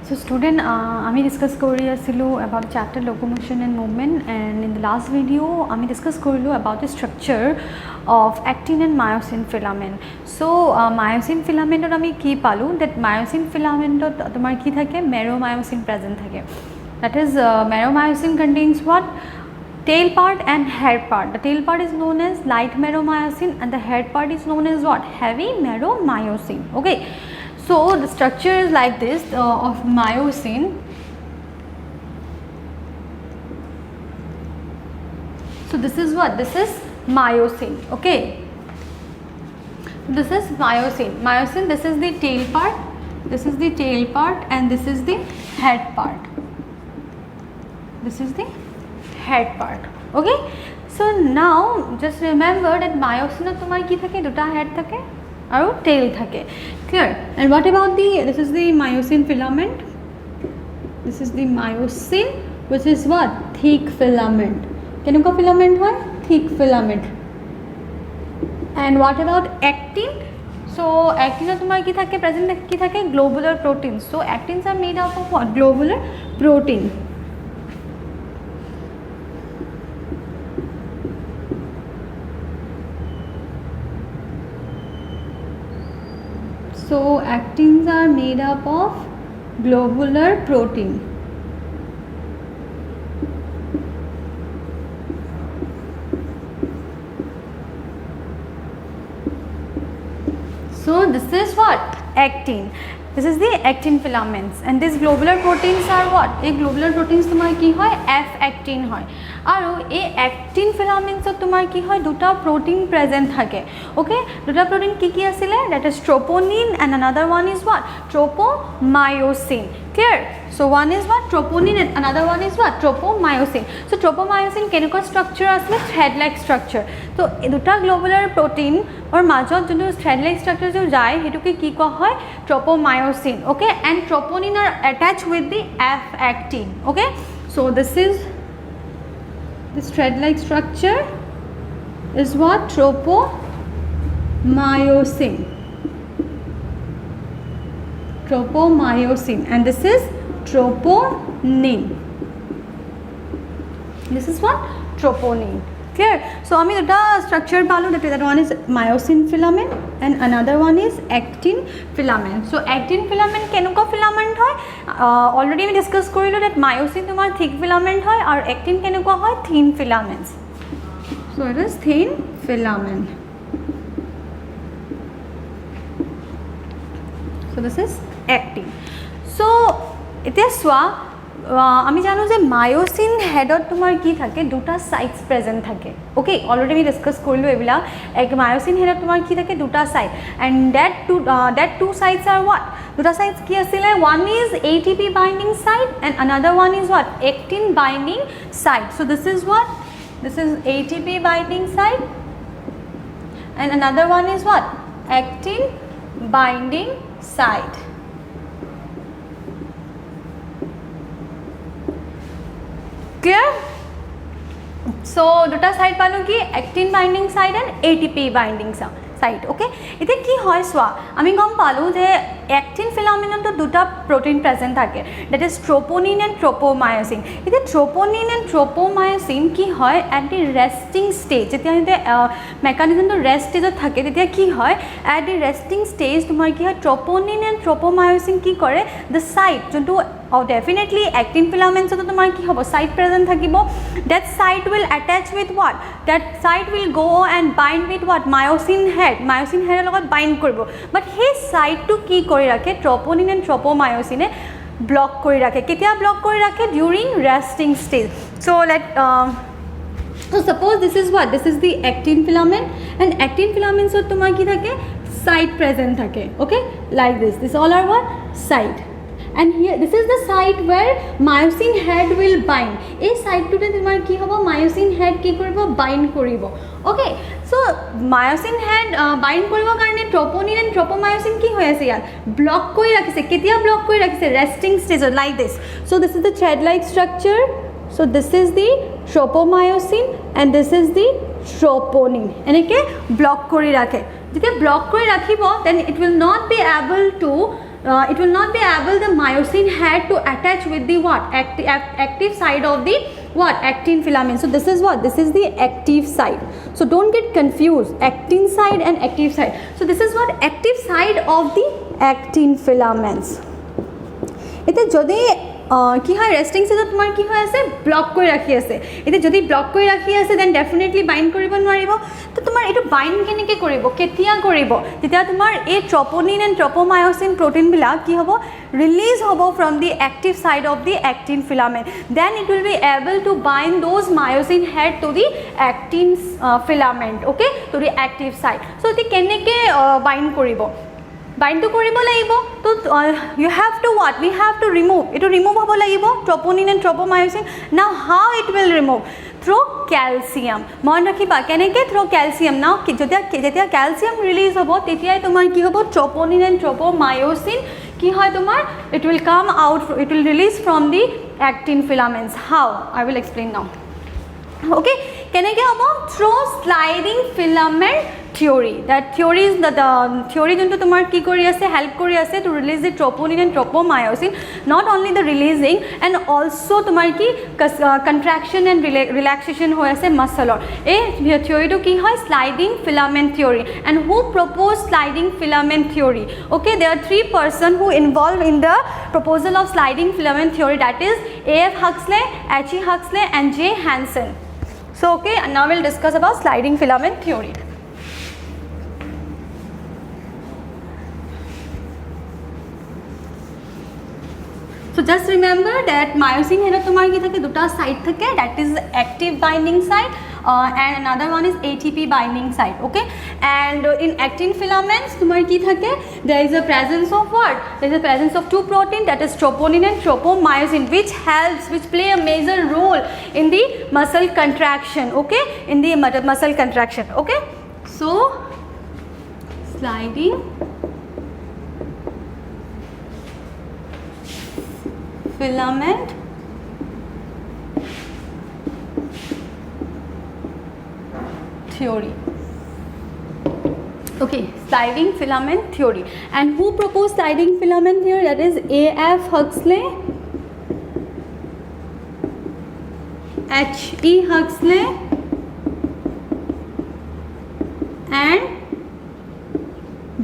So student, আমি discuss কৰি আছিলোঁ about chapter locomotion and movement, and in the last video আমি discuss কৰিলোঁ about the structure of actin and myosin filament. So myosin filamentত আমি কি পালোঁ, that myosin filamentত তোমাৰ কি থাকে, meromyosin present থাকে. That is meromyosin contains what? Tail part and head part. The tail part is known as light meromyosin and the head part is known as what? Heavy meromyosin. Okay. So the structure is like this of myosin. So this is what? This is myosin. Okay. This is myosin. Myosin, this is the tail part. This is the tail part and this is the head part. This is the head part. Okay. So now just remember that myosin tomar ki thake, duta head thake aru tail thake. Clear? And what about the, this is the myosin filament. This is the myosin, which is what? Thick filament. Kenuka filament hoy? Thick filament. And what about actin? So actin tomar ki thake, present ki thake, globular proteins. So actins are made up of what? Globular protein. So actins are made up of globular protein. So this is what? Actin. This is the actin filaments, and these globular proteins are what? A globular proteins tomar ki hoy? F actin hoy. Aru a actin filaments tomar ki hoy? Duta protein present thake. Okay, duta protein ki asile? That is troponin and another one is what? Tropomyosin. Clear? So one is what? Troponin and another one is what? Tropomyosin. So tropomyosin kenuka structure asile? Thread like structure. So duta globular protein or majot jonto thread like structure jo jay hetuke ki koa hoy? Tropomyosin. Okay, and troponin are attached with the F actin. Okay, so this is this thread like structure is what? Tropomyosin. Tropomyosin, and this is troponin. This is what? Troponin. Clear? So ami duta structure palu, that one is myosin filament and another one is actin filament. So actin filament kenuka filament hoy? Already we discuss korilo that myosin tomar thick filament hoy or actin kenuka hoy? Thin filaments. So it is thin filament. So this is actin. So এতিয়া সোয়া আমি জানো যে myosin হেডত তোমার কি থাকে, দুটা sites present থাকে. ওকে, already আমি ডিসকাস করলো এগুলা. এক মায়োসিন হেডত তোমার কি থাকে? দুটা site, and that two sites আর হোয়াট? দুটা সাইটস কি আছিলে? One is ATP binding site and another one is what? Actin binding site. So this is what? This is ATP binding site and another one is what? Actin binding site. Clear? So duta side palo ki actin binding site and ATP binding site. Okay, ite ki hoy swa ami gom palu je actin filament to duta protein present thake, that is troponin and tropomyosin. Ite troponin and tropomyosin ki hoy at the resting stage, jetia ite mechanism to rest stage thake, tetia ki hoy at the resting stage tomar ki hoy? Troponin and tropomyosin ki kore? The site jonto definitely actin filaments to tomar ki hobo? Site present thakibo. That site will attach with what? That site will go and bind with what? Myosin head. Myosin head logot bind koribo, but he site to ki kori rakhe? Troponin and tropomyosin e block kori rakhe. Ketia block kori rakhe? During resting stage. So so suppose this is what? This is the actin filament, and actin filaments to tomar ki thake? Site present thake. Okay, like this. This all are what? Site. And here this is the site where myosin head will bind. A site to tomar ki hobo? Myosin head ki koribo? Bind koribo. Okay, so myosin head bind koribo karone troponin and tropomyosin ki hoy ase yar? Block koi rakhise. Ketia block koi rakhise? Resting stage like this. So this is the thread like structure. So this is the tropomyosin and this is the troponin. Eneke block kori rakhe. Jete block kori rakhibo, then it will not be able to it will not be able the myosin head to attach with the what? Active side of the what? Actin filament. So this is what? This is the active side. So don't get confused, actin side and active side. So this is what? Active side of the actin filaments. এতিয়া যদি কি হয় resting ষ্টেজত তোমাৰ কি হৈ আছে block কৰি ৰাখি আছে এতিয়া যদি ব্লক কৰি ৰাখি আছে দেন ডেফিনেটলি বাইণ্ড কৰিব নোৱাৰিব তো তোমাৰ এইটো বাইণ্ড কেনেকৈ কৰিব কেতিয়া কৰিব তেতিয়া তোমাৰ এই ট্ৰপনিন এণ্ড ট্ৰপোমায়োচিন প্ৰটিনবিলাক কি হ'ব ৰিলিজ হ'ব from the active side of the actin filament then it will be able to bind those myosin head to the actin filament okay to the active side চ' এতিয়া কেনেকৈ বাইণ্ড কৰিব বাইণ্ড তো কৰিব লাগিব তো you have to what we have to remove এইটো remove হ'ব লাগিব troponin and tropomyosin now how it will remove through calcium মন ৰাখিবা কেনেকৈ থ্ৰু কেলছিয়াম নাও যেতিয়া কেলছিয়াম ৰিলিজ হ'ব তেতিয়াই তোমাৰ কি হ'ব ট্ৰপনিন এণ্ড ট্ৰপোমায়োচিন কি হয় তোমাৰ it will come out it will release from the actin filaments how I will explain now okay কেনেকৈ হ'ব through sliding filament theory that theory is the theory jonto tumar ki kori ase help kori ase to release the troponin and tropomyosin not only the releasing and also tumar ki contraction and relaxation hoy ase muscle or a theory to ki hoy sliding filament theory and who proposed sliding filament theory okay there are three person who involved in the proposal of sliding filament theory that is A.F. Huxley, H.E. Huxley and J. Hansen so okay and now we'll discuss about sliding filament theory So just remember that myosin head tomar ki thake duta side thake that is active binding side and another one is ATP binding side okay and in actin filaments tomar ki thake there is a presence of what there is a presence of two protein that is troponin and tropomyosin which play a major role in the muscle contraction okay in the muscle contraction okay so sliding filament theory okay sliding filament theory and who proposed sliding filament theory that is A.F. Huxley H.E. Huxley and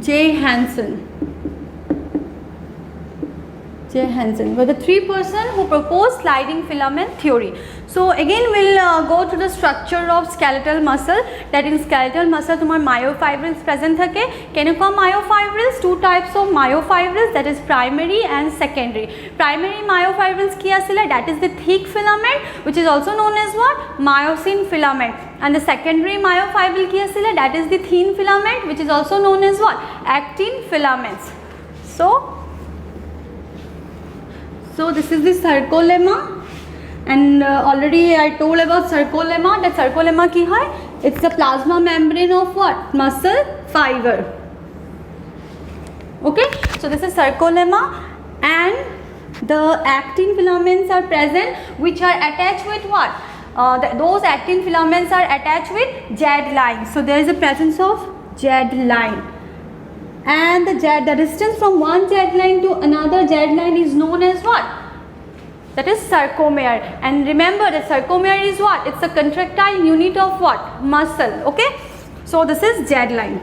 J. Hansen were the three person who proposed sliding filament theory. So again we'll go to the structure of skeletal muscle that in skeletal muscle tumar myofibrils present thake kenekwa myofibrils two types of myofibrils that is primary and secondary primary myofibrils ki asile that is the thick filament which is also known as what myosin filament and the secondary myofibril ki asile that is the thin filament which is also known as what actin filaments so this is the sarcolemma and already I told about sarcolemma that sarcolemma ki hai it's the plasma membrane of what muscle fiber okay so this is sarcolemma and the actin filaments are present which are attached with what those actin filaments are attached with Z line so there is a presence of Z line and the distance from one Z line to another Z line is known as what that is sarcomere and remember that sarcomere is what it's a contractile unit of what muscle okay so this is Z line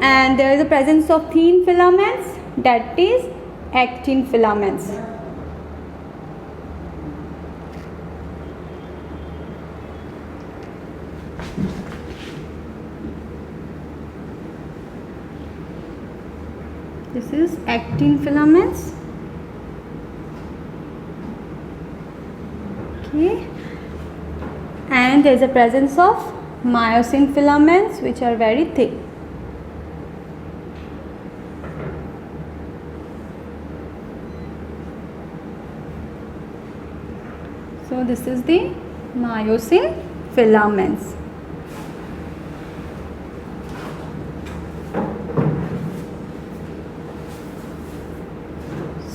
and there is a presence of thin filaments that is actin filaments this is actin filaments okay and there is a presence of myosin filaments which are very thick so this is the myosin filaments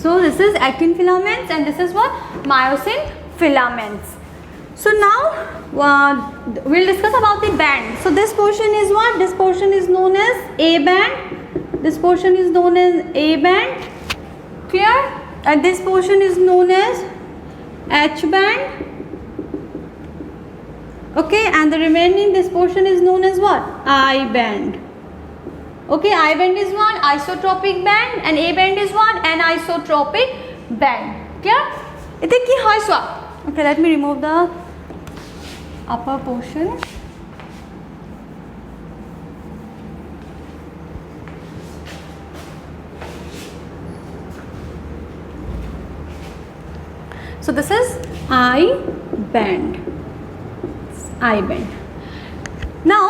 so this is actin filaments and this is what myosin filaments so now we'll discuss about the band. So this portion is what? This portion is known as A band. This portion is known as A band. Clear? And this portion is known as H band. Okay, and the remaining this portion is known as what? I band. Okay, I band is what? Isotropic band, and A band is what? Anisotropic band. Clear? Ite ki hoy swa? Okay, let me remove the upper portion. So this is I band. I band. Now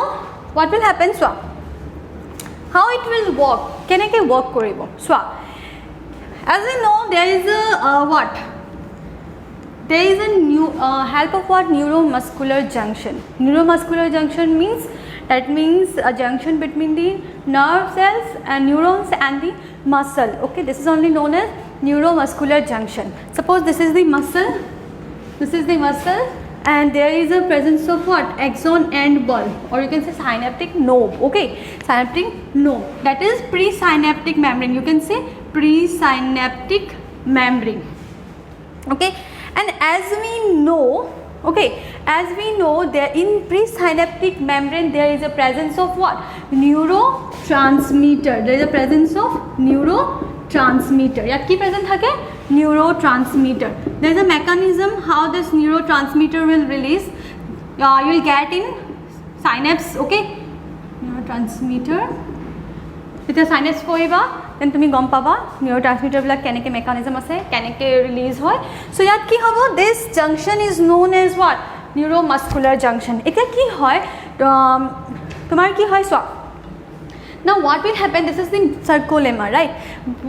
what will happen, Swa? How it will work? Keneke work koribo? Swa. As we know, there is a what? There is a new help of what? Neuromuscular junction. Neuromuscular junction means, that means a junction between the nerve cells and neurons and the muscle. Okay, this is only known as neuromuscular junction. Suppose this is the muscle, this is the muscle, and there is a presence of what? Axon and bulb, or you can say synaptic node. Okay, synaptic node, that is presynaptic membrane. You can say presynaptic membrane. Okay, and as we know, okay, as we know, there in presynaptic membrane there is a presence of what? Neurotransmitter. There is a presence of neurotransmitter. Yat ki present thake? Neurotransmitter. There is a mechanism how this neurotransmitter will release. You will get in synapse. Okay, neurotransmitter. যেতিয়া সাইনেপস কৰিবা দেন তুমি গম পাবা neurotransmitter বিলাক কেনেকে mechanism আছে, কেনেকে release হয়। So ইয়াত কি হ'ব? This junction is known as what? Neuromuscular junction. এতিয়া কি হয় তোমাৰ কি হয় চোৱা। Now what will happen? This is the sarcolemma, right?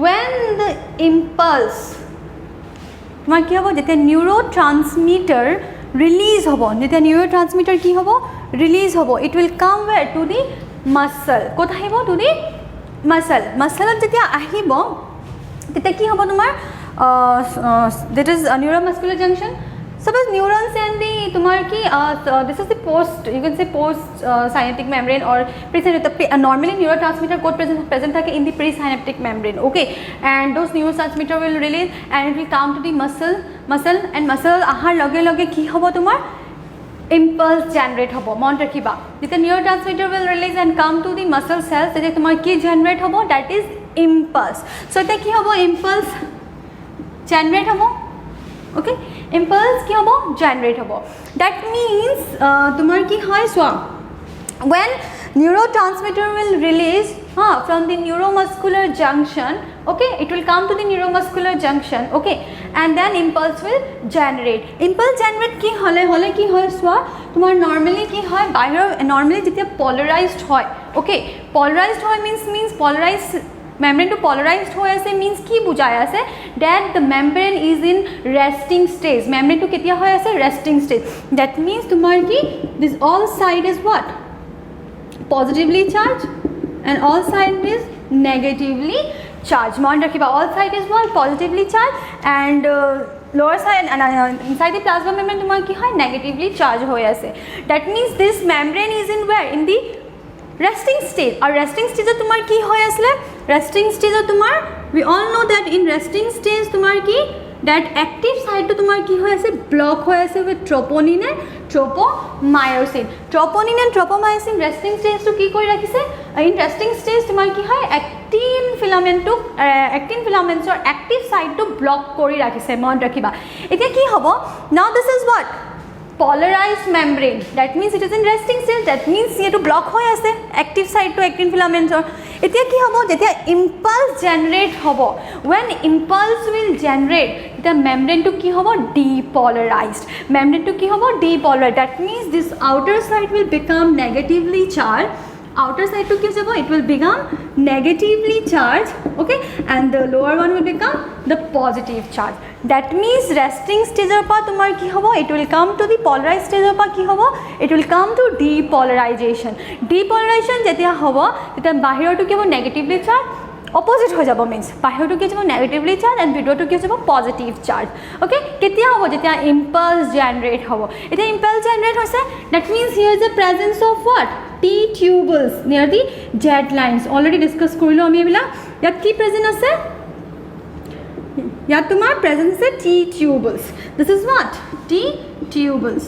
When the impulse তোমাৰ কি হ'ব? যেতিয়া নিউৰোট্ৰান্সমিটাৰ ৰিলিজ হ'ব, যেতিয়া নিউৰোট্ৰান্সমিটাৰ কি হ'ব? ৰিলিজ হ'ব, it will come where? To the muscle. ক'ত আহিব? To the muscle. Muscle যেতিয়া আহিব তেতিয়া কি হ'ব তোমাৰ? That is a neuromuscular junction. Suppose neurons and the tumar ki this is the post, you can say post synaptic membrane or presynaptic. Normally neurotransmitter code present thake in the presynaptic membrane. Okay, and those neurotransmitter will release and it will come to the muscle and muscle ahar lage ki hobo tumar? Impulse generate hobo. Mon rakhiba, the neurotransmitter will release and come to the muscle cells. Tete tumar ki generate hobo? That is impulse. So ete ki hobo? Impulse generate hobo. Okay, impulse ki hobo? Generate hobo. That means tumar ki hoy swa, when neurotransmitter will release from the neuromuscular junction, okay, it will come to the neuromuscular junction, okay, and then impulse will generate. Impulse generate ki hole ki hoy swa, tumar normally ki hoy bahir normally jetia polarized hoy, okay, polarized hoy means polarized membrane to polarized hoy ase means ki bujhai ase that the membrane is in resting stage. Membrane to ketia hoy ase? Resting stage. That means tumar ki this all side is what? Positively charged and all side is negatively charged. Mon rakhiba, all side is what? Positively charged, and lower side and inside the plasma membrane tumar ki hoy? Negatively charged hoy ase. That means this membrane is in where? In the resting stage. Or resting stage tumar ki hoy asle? Resting stage tumar, we all know that in resting stage tumar ki that active side to tumar ki hoy ase? Block hoy ase with troponin and tropomyosin. Troponin and tropomyosin resting stage to ki kori rakhise? In resting stage tumar ki hoy? Actin filaments or active side to block kori rakhise. Mon rakhiba. Etia ki hobo? Now this is what? Polarized membrane. That means it is in resting stage. That means here to block hoy ase active side to actin filaments. Or etia ki hobo? Jetia impulse generate hobo, when impulse will generate, the membrane to ki hobo? Depolarized. Membrane to ki hobo? Depolarized. That means this outer side will become negatively charged. Outer side to ki jabo? It will become negatively charged, okay, and the lower one will become the positive charge. That means resting stage pa tumar ki hobo? It will come to the polarized stage pa ki hobo? It will come to depolarization. Depolarization jetia hobo, teta bahiro to ki hobo? Negatively charged, opposite হৈ যাব means বাহিৰটো কি যাব negatively charge and ভিতৰটো কি যাব positive charge okay কেতিয়া হ'ব যেতিয়া ইম্পালছ generate হ'ব এতিয়া ইম্পালছ জেনেৰেট হৈছে that means here is the presence of what T tubules near the Z lines already discuss কৰিলোঁ আমি এইবিলাক ইয়াত কি প্ৰেজেন্ট আছে ইয়াত তোমাৰ প্ৰেজেন্ট আছে টি টিউবলছ দিছ ইজ হোৱাট টি টিউবলছ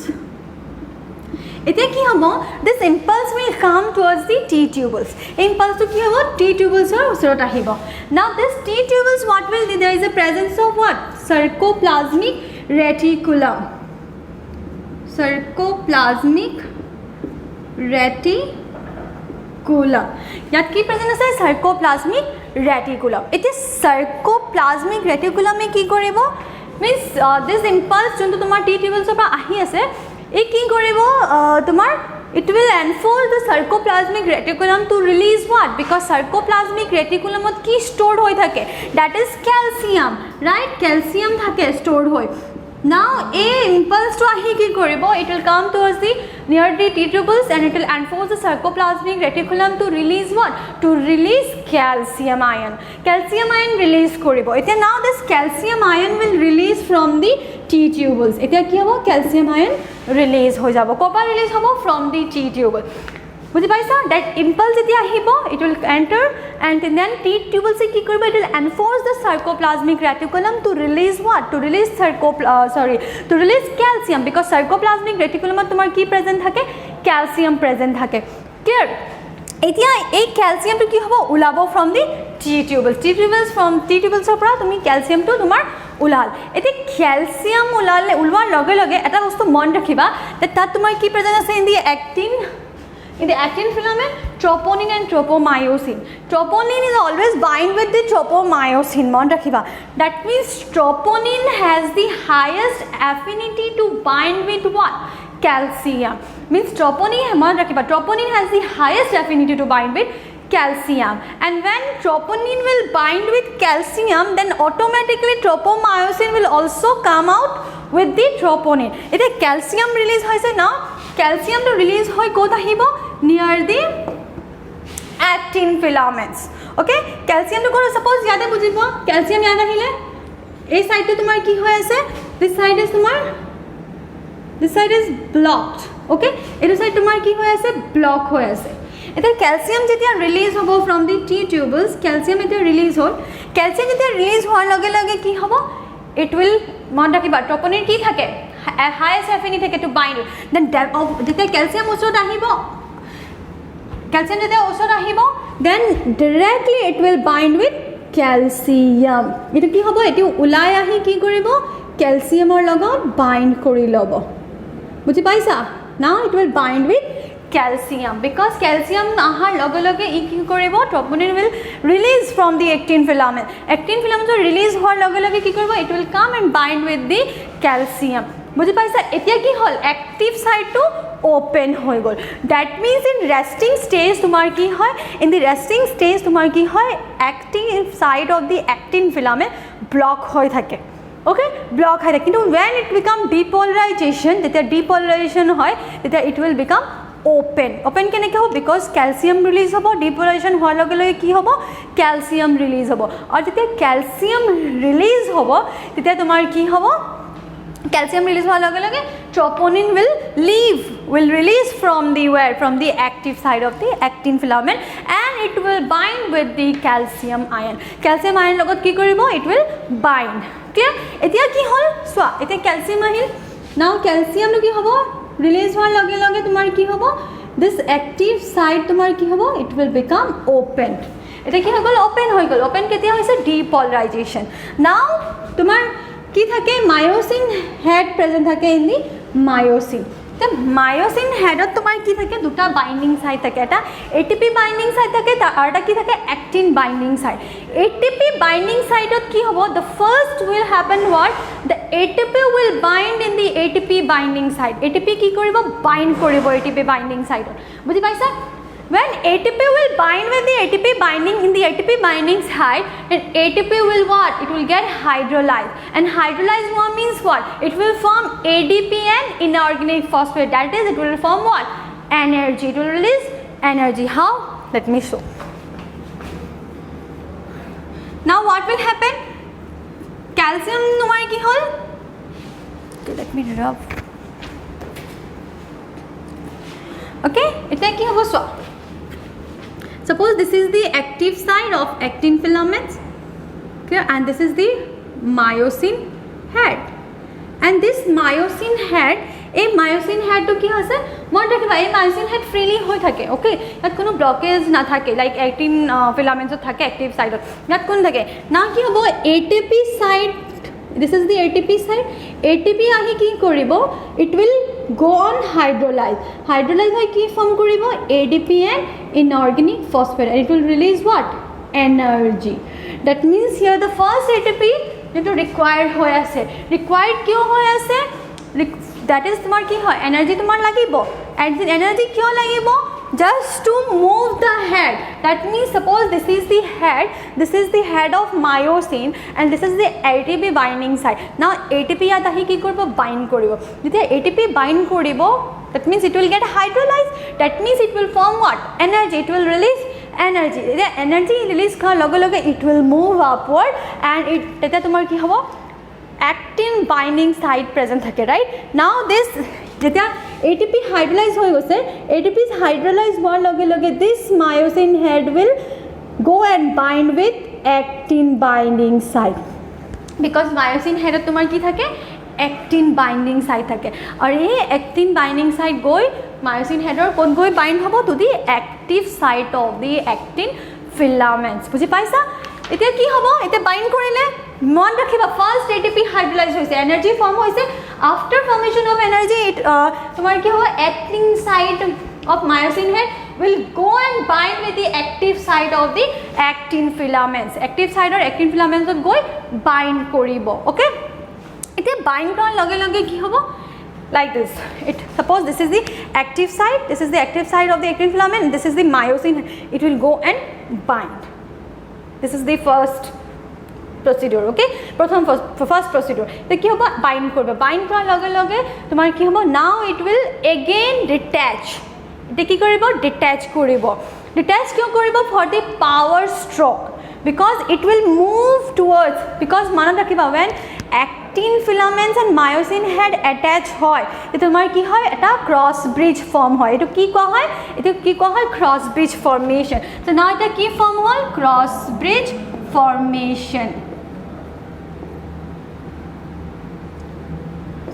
এতিয়া কি হ'ব দিছ ইম্পালছ উইল কাম টুৱাৰ্ডছ দি টি টিউবলছ এই ইম্পালছটো কি হ'ব টি টিউবলছৰ ওচৰত আহিব now this T tubules what will the there is a presence of what sarcoplasmic reticulum sarcoplasmic reticulum ইয়াত কি প্ৰেজেন্ট আছে সাৰ্কোপ্লাজমিক ৰেটিকুলাম এতিয়া সাৰ্কোপ্লাজমিক ৰেটিকুলামে কি কৰিব মিন্স দিছ ইম্পালছ যোনটো তোমাৰ টি টিউবলছৰ পৰা আহি আছে এই কি কৰিব তোমাৰ it will enforce the sarcoplasmic reticulum to release what because sarcoplasmic reticulum ot ki stored hoy thake that is calcium right calcium thake stored hoy now a impulse to ahi ki koribo it will come towards the near the T tubules and it will enforce the sarcoplasmic reticulum to release what to release calcium ion release koribo eta now this calcium ion will release from the T tubules eta ki hobo calcium ion release ho jabo kopa release hobo from the T tubule বুজি পাইছা that impulse এতিয়া আহিব it will enter and then T tubule se ki koribo it will enforce the sarcoplasmic reticulum to release what to release to release calcium because sarcoplasmic reticulum ত তোমাৰ কি present থাকে calcium present থাকে clear এতিয়া এই ক্যালসিয়ামটো কি হ'ব উলাব from the T tubules পৰা তুমি ক্যালসিয়ামটো তোমাৰ উলাল এতিয়া ক্যালসিয়াম উলোৱাৰ লগে লগে এটা বস্তু মন ৰাখিবা তাত তোমাৰ কি প্ৰেজেন্ট আছে in the actin filament troponin and tropomyosin troponin is always bind with the tropomyosin mon rakhiba that means troponin has the highest affinity to bind with what calcium means troponin mon rakhiba troponin has the highest affinity to bind with calcium and when troponin will bind with calcium then automatically tropomyosin will also come out with the troponin ite calcium release hoise na calcium to release hoy kot ahibo near the actin filaments okay calcium to koro suppose yate bujibo calcium yada ahile ei side to tumar ki hoy ase this side is blocked okay etu side tumar ki hoy ase block hoy ase eta calcium jetia release hobo from the T tubules calcium eta release hol calcium jetia release hor lage lage ki hobo it will mon rakhiba troponin ki thake highest affinity thake to bind then jetia calcium osot ahibo calcium jetia osot ahibo then directly it will bind with calcium etu ki hobo etu ulai ahi ki koribo calcium or logot bind kori lobo buji paisa now it will bind with calcium because calcium ahar loge loge e ki koribo troponin will release from the actin filament to release hor loge loge ki koribo it will come and bind with the calcium বুজি পাইছা এতিয়া কি হল active side to open হৈ গল that means in resting stage তোমার কি হয় ইন দি রেস্টিং স্টেজ তোমার কি হয় active side of the actin filament block হৈ থাকে okay block হয় কিন্তু when it become depolarization যেতিয়া depolarization হয় তেতিয়া it will become open কেনেকৈ হ'ব বিকজ ক্যালসিয়াম ৰিলিজ হ'ব ডিপোলাৰাইজেশ্যন হোৱাৰ লগে লগে কি হ'ব ক্যালসিয়াম ৰিলিজ হ'ব আৰু যেতিয়া ক্যালসিয়াম ৰিলিজ হ'ব তেতিয়া তোমাৰ কি হ'ব calcium release howa lage lage troponin will release from the active side of the actin filament and it will bind with the calcium ion logot ki koribo it will bind clear etia ki hol swa etia calcium ahil now calcium lo ki hobo release howa lage lage tumar ki hobo this active side tumar ki hobo it will become open eta ki hogol open ketia hoise depolarization now tumar কি থাকে myosin head present থাকে in the myosin তে myosin হেডত তোমার কি থাকে দুটা binding site থাকে এটা এটিপি বাইন্ডিং সাইট থাকে আর এটা কি থাকে actin binding site ATP binding সাইটত কি হ'ব the first will happen what the ATP will bind in the ATP binding site ATP কি কৰিব বাইন্ড কৰিব ATP binding site বুজি পাইছা when ATP will bind with the ATP binding in the ATP binding site then ATP will what it will get hydrolyzed and hydrolyzed one means what it will form ADP and inorganic phosphate that is it will form what energy it will release energy how let me show will happen? Calcium তোমাৰ কি হ'ল? Let me rub. Okay, এটা কি হ'ব চোৱা. Suppose this is the active side of actin filaments, okay, and this is the myosin head, and this myosin head, এই myosin head to কি হৈছে মন ৰাখিবা এই myosin head freely হৈ থাকে ওকে ইয়াত কোনো ব্লকেজ না থাকে লাইক actin filaments থাকে active side ইয়াত কোন থাকে না কি হ'ব ATP side. This is the ATP side. ATP আহি কি কৰিব it will go on hydrolyze হয় কি ফৰ্ম কৰিব ADP and inorganic phosphate, and it will release what energy. That means here the first ATP যেটো required হৈ আছে required কিয় হৈ আছে that is তোমার কি হয় এনার্জি তোমার লাগিব এনার্জি কিয় লাগিব just to move the head. That means suppose this is the head of myosin and this is the ATP binding site. Now ATP ইয়াত আহি কি কৰিব bind কৰিব যেতিয়া ATP bind কৰিব that means it will get hydrolyzed. That means it will form what energy, it will release energy. The energy release কৰাৰ লগে লগে it will move upward and it তেতিয়া তোমাৰ কি হ'ব actin binding site present থাকে right. Now this যেতিয়া ATP hydrolyze হৈ গৈছে ATP is hydrolyzed হোৱাৰ লগে লগে this myosin head will go and bind with actin binding site because myosin head তোমাৰ কি থাকে actin binding site থাকে আৰু এই actin binding site গৈ myosin headৰ কোন গৈ bind হ'ব to the active site of the actin filaments. বুজি পাইছা এতিয়া কি হ'ব এতিয়া bind কৰিলে মন ৰাখিবা ফাৰ্স্ট ATP hydrolyze হৈছে এনাৰ্জি ফৰ্ম হৈছে after formation of energy it তোমাৰ কি হ'ব actin site of myosin head will go and bind with the active site of the actin filaments. Active site or actin filaments ত গৈ bind কৰিব ওকে এতিয়া bind কৰাৰ লগে লগে কি হ'ব like this. It suppose this is the active site, this is the active site of the actin filament, this is the myosin, it will go and bind. This is the first procedure okay first procedure তো কি হ'ব bind কৰিব bind কৰাৰ লগে লগে তোমাৰ কি হ'ব now it will again detach এটা কি কৰিব detach কৰিব detach কিয় কৰিব for the power stroke because it will move towards because মনত ৰাখিবা when actin filaments and myosin head attach হয় তো তোমাৰ কি হয় এটা cross bridge form হয় এটো কি কোৱা হয় cross bridge formation so now এটা কি form হ'ল cross bridge formation.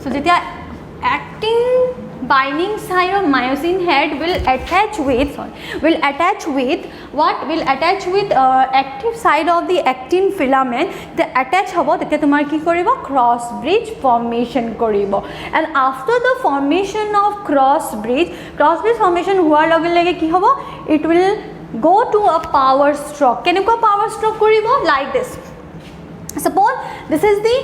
So যেতিয়া actin binding site of myosin head will attach with active side of the actin filament the attach hobo তেতিয়া তোমাৰ কি কৰিব cross bridge formation কৰিব and after the formation of cross bridge formation হোৱাৰ লগে লগে কি হ'ব it will go to a power stroke কেনেকুৱা power stroke কৰিব like this. Suppose this is the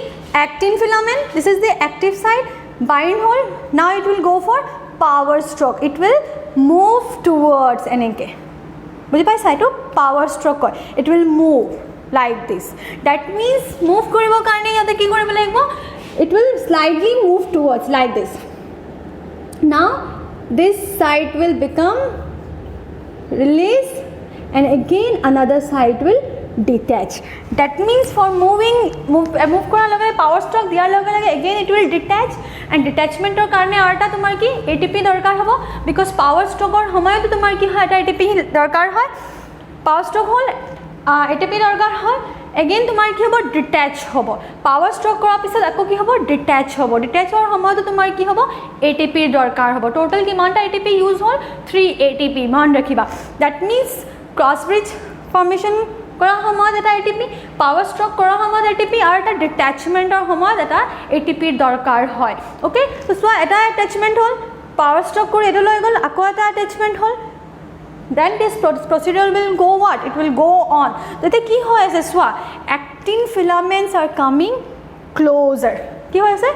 actin filament, this is the active site bind hole now it will go for power stroke it will move towards এনেকে বুজি পাইছা এটো power stroke কয় it will move like this. That means move কৰিবৰ কাৰণে ইয়াতে কি কৰিব লাগিব it will slightly move towards like this. Now this side will become release and again another side will detach. That means for move কৰাৰ লগে power stroke দিয়াৰ লগে লগে again it will detach and detachment ৰ কাৰণে আৰটা তোমাৰ কি ATP দৰকাৰ হ'ব because power stroke ৰ সময়তে তোমাৰ কি হয় এটা ATP দৰকাৰ হয় power stroke হ'ল ATP দৰকাৰ হয় again তোমাৰ কি হ'ব detach হ'ব power stroke কৰাৰ পিছত আকৌ কি হ'ব detach ৰ সময়তে তোমাৰ কি হ'ব ATP দৰকাৰ হ'ব total কিমানটা ATP ইউজ হ'ল 3 ATP মান ৰাখিবা. That means cross bridge formation কৰাৰ সময়ত এটা ATP power stroke কৰাৰ সময়ত ATP আৰু এটা detachmentৰ সময়ত এটা ATP দৰকাৰ হয় ওকে তো সোৱা এটা attachment হ'ল power stroke কৰি এটো লৈ গ'ল আকৌ এটা attachment হ'ল then this procedure will go what it will go on তেতিয়া কি হৈ আছে সোৱা actin filaments are coming closer কি হৈ আছে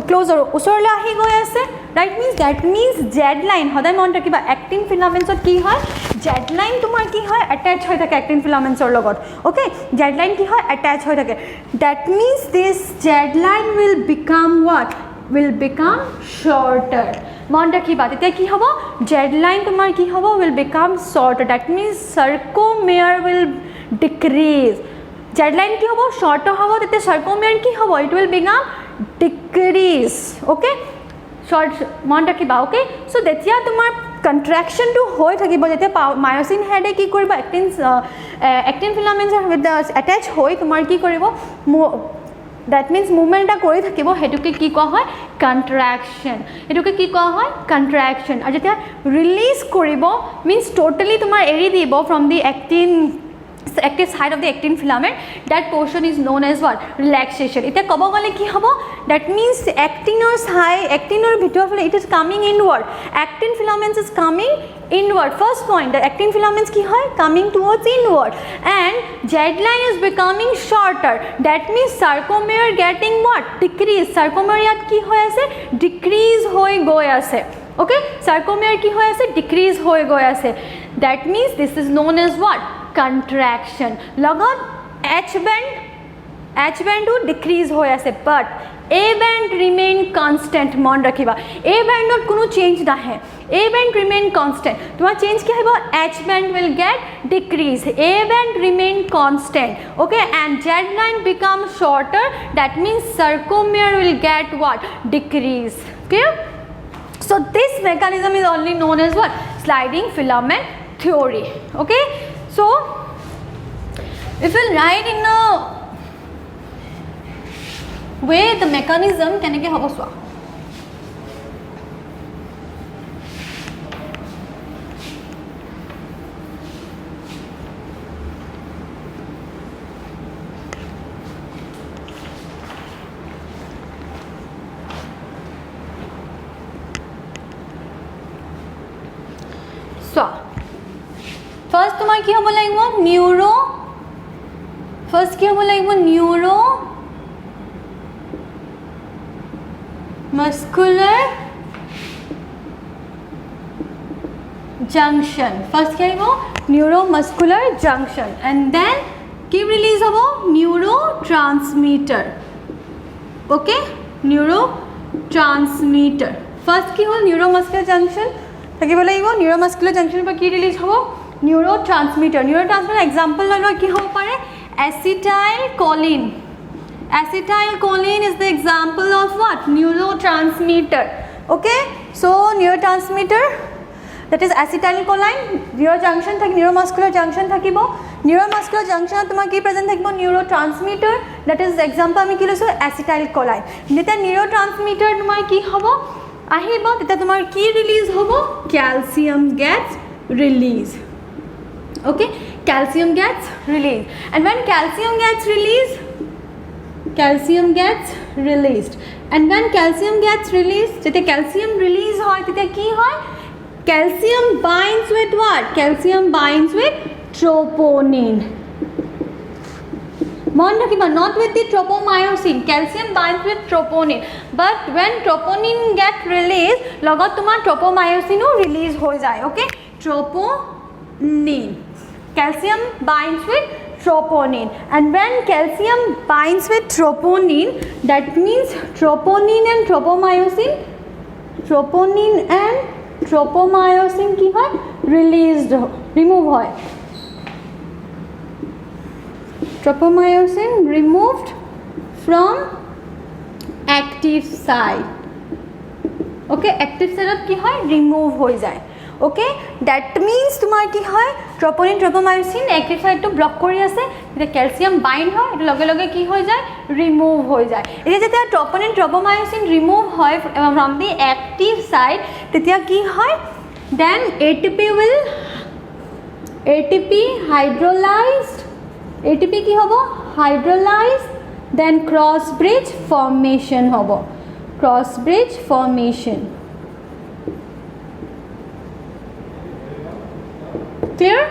closer ওচৰলৈ আহি গৈ আছে that means Z line হদাই মন ৰাখিবা actin filaments ত কি হয় Z line তোমাৰ কি হয় attach হৈ থাকে actin filaments ৰ লগত okay Z line কি হয় attach হৈ থাকে that means this Z line will become what will become shorter মন ৰাখিবা তেতিয়া কি হ'ব Z line তোমাৰ কি হ'ব will become shorter that means sarcomere will decrease Z line কি হ'ব শৰ্টৰ হ'ব তেতিয়া সাৰ্কোমিয়াৰ কি হ'ব it will become decrease okay short মন ৰাখিবা ওকে সো তেতিয়া তোমাৰ কন্ট্ৰাকশনটো হৈ থাকিব যেতিয়া মায়োসিন হেডে কি কৰিব এক্টিন ফিলামেন্টছ উইথ এটাচ হৈ তোমাৰ কি কৰিব that means movement এটা কৰি থাকিব হেতুকে কি কোৱা হয় কন্ট্ৰাকশন হেতুকে কি কোৱা হয় কন্ট্ৰাকশন আৰু যেতিয়া ৰিলিজ কৰিব means totally তোমাৰ এৰি দিব from the active side of the actin filament that portion is known as what relaxation এটা কব গলে কি হ'ব that means actinor ভিতৰ ফলে it is coming inward actin filaments is coming inward first point the actin filaments ki hoy coming towards inward and Z line is becoming shorter that means sarcomere getting what decrease sarcomere yat ki hoy ase decrease hoy goi ase okay sarcomere ki hoy ase decrease hoy goi ase that means this is known as what contraction logot H band to decrease hoy ase but A band remain constant mon rakhiba A band not kono change na hai A band remain constant tuma change kya hobo H band will get decrease A band remain constant okay and Z line become shorter that means sarcomere will get what decrease clear so this mechanism is only known as what sliding filament theory okay so if we write in a way the mechanism keneke hobo swa first tomar ki hobo lagibo neuro first ki hobo lagibo neuro muscular junction first kya hobo neuromuscular junction and then ki release hobo neurotransmitter okay neurotransmitter first ki hol neuromuscular junction থাকিব লাগিব neuromuscular junction par ki release hobo neurotransmitter example lolo ki hobo pare acetylcholine is the example of what neurotransmitter okay so neurotransmitter that is acetylcholine neuromuscular junction thakibo neuromuscular junction tomar ki present thakibo neurotransmitter that is example ami ki loiso acetylcholine neta neurotransmitter tomar ki hobo ahibo teta tomar ki release hobo calcium gets released okay calcium gets released and when calcium gets released and when calcium gets released jete calcium release hoy tete ki hoy calcium binds with what calcium binds with troponin mon rakhiba not with the tropomyosin calcium binds with troponin but when troponin get released logot tomar tropomyosin o release hoy jay okay troponin calcium binds with troponin and when calcium binds with troponin that means troponin and tropomyosin ki hoy released remove hoy tropomyosin removed from active side okay active side ki hoy remove hoy jay okay that means tomar ki hoy troponin tropomyosin active side to block kori ase the calcium bind hoy eto loge loge ki hoy jay remove hoy jay eta jete troponin tropomyosin remove hoy from the active side tetia ki hoy then ATP hydrolyzed ATP ki hobo hydrolyzed then cross bridge formation hobo clear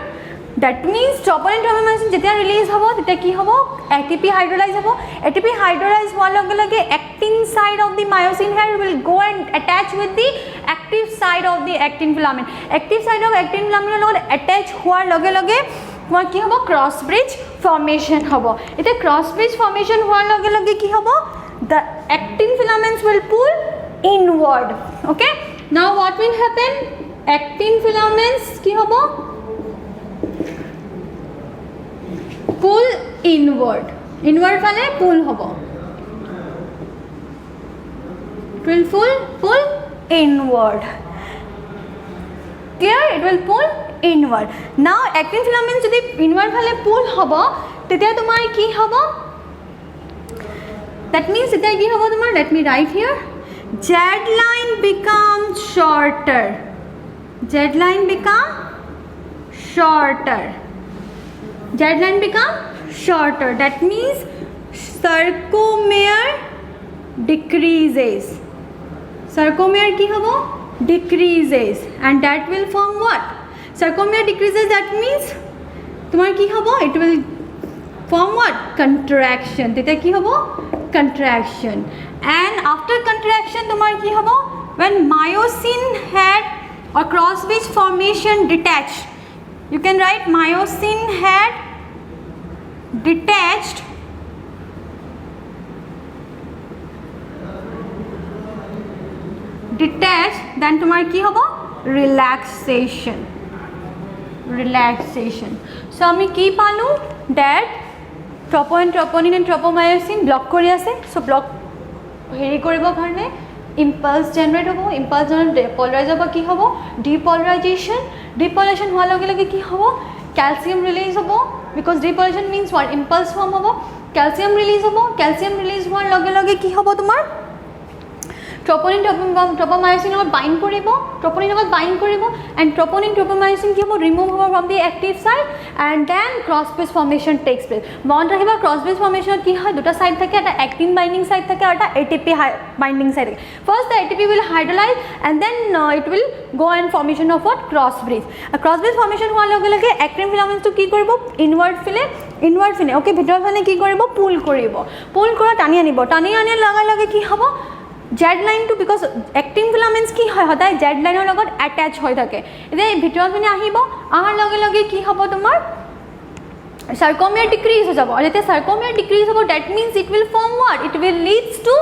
that means troponin tropomyosin jetia release hobo tetia ki hobo ATP hydrolyze hobo ATP hydrolyze howar loge loge actin side of the myosin hair will go and attach with the active side of the actin filament logot attach howar loge loge tomar ki hobo cross bridge formation hobo eta cross bridge formation howar loge loge ki hobo the actin filaments will pull inward okay now what will happen actin filaments ki hobo pull inward, inward ফালে পুল হ'ব, it will pull inward, clear, it will pull inward. Now actin filament যদি inward ফালে pull হ'ব তেতিয়া তোমাৰ কি হ'ব, that means তেতিয়া কি হ'ব তোমাৰ, let me write here, Z line becomes shorter, Z line become shorter, Z line become shorter, that means sarcomere decreases, sarcomere কি হ'ব, decreases, and that will form what, sarcomere decreases, that means তোমার কি হ'ব, it will form what, contraction, তেতিয়া কি হ'ব, contraction, and after contraction তোমার কি হ'ব, when myosin head or cross bridge formation detached, you can write myosin head detached, then তোমার কি হ'ব, relaxation, relaxation. So আমি কি পালো, that troponin and tropomyosin block কৰি আছে, so block হেৰি কৰিব কাৰণে impulse generate হ'ব, impulse generate depolarize হ'ব, কি হ'ব, depolarization, depolarization হোৱাৰ লগে লগে কি হ'ব, calcium release হ'ব, because depolarization means what, impulse form হ'ব, calcium release হ'ব, calcium release হোৱাৰ লগে লগে কি হ'ব তোমাৰ, troponin tropomyosin লগত bind কৰিব, troponin লগত bind কৰিব, and troponin tropomyosin কি হ'ব, remove হ'ব from the active site, and then cross bridge formation takes place. মনত ৰাখিবা cross bridge formation কি হয়, দুটা সাইড থাকে, এটা actin binding site থাকে আৰু এটা ATP binding site থাকে. First the ATP will hydrolyze and then it will go and formation of what, cross bridge. Cross bridge formation হোৱাৰ লগে লগে actin filaments তো কি কৰিব, inward ফিলে ওকে, ভিতৰ ফালে কি কৰিব, পুল কৰিব, পুল কৰা টানি আনিব, টানি আনিৰ লগে লগে কি হ'ব, Z line to, because actin filaments কি হয় সদায় Z লাইনৰ লগত attach হৈ থাকে, এতিয়া ভিতৰৰ পিনে আহিব, আহাৰ লগে লগে কি হ'ব তোমাৰ, sarcomere decrease হৈ যাব, আৰু যেতিয়া sarcomere decrease হ'ব, that means it will form what, it will leads to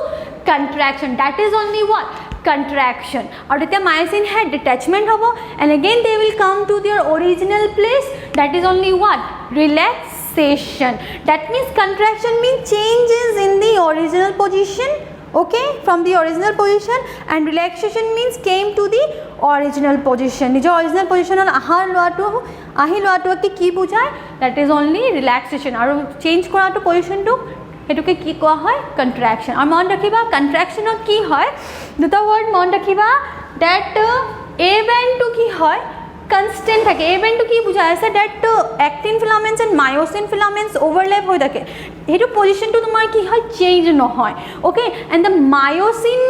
contraction, that is only what, contraction, আৰু তেতিয়া myosin head detachment হ'ব, and again they will come to their original place, that is only what, relaxation, that means contraction means changes in the original position, okay, from the original position, and relaxation means came to the original position, নিজৰ original position আহাৰ লোৱাটো আহি লোৱাটোকে কি বুজায়, that is only relaxation, আৰু change কৰাটো পজিশনটো হেতুকে কি কোৱা হয়, contraction. আৰু মন ৰাখিবা contractionত কি হয়, দুটা word মন ৰাখিবা, that a band to কি হয়, constant থাকে, a band to কি বুজায় আছে, that actin filaments and myosin filaments overlap হৈ থাকে, হেতু পজিশনটো তোমাৰ কি হয়, চেঞ্জ নহয়, okay, and the myosin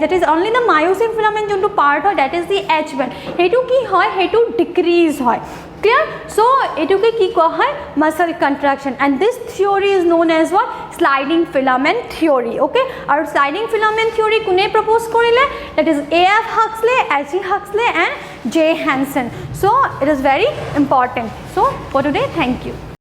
that is only the myosin filament যোনটো part হয়, that is the H band, হেতু কি হয়, হেতু decrease হয়, clear, so এটুকে কি কোৱা হয়, muscle contraction, and this theory is known as what, sliding filament theory, okay, আৰু sliding filament theory কোনে propose কৰিলে, that is A.F. Huxley, H.G. Huxley and J. Hansen, so it is very important. So for today, thank you.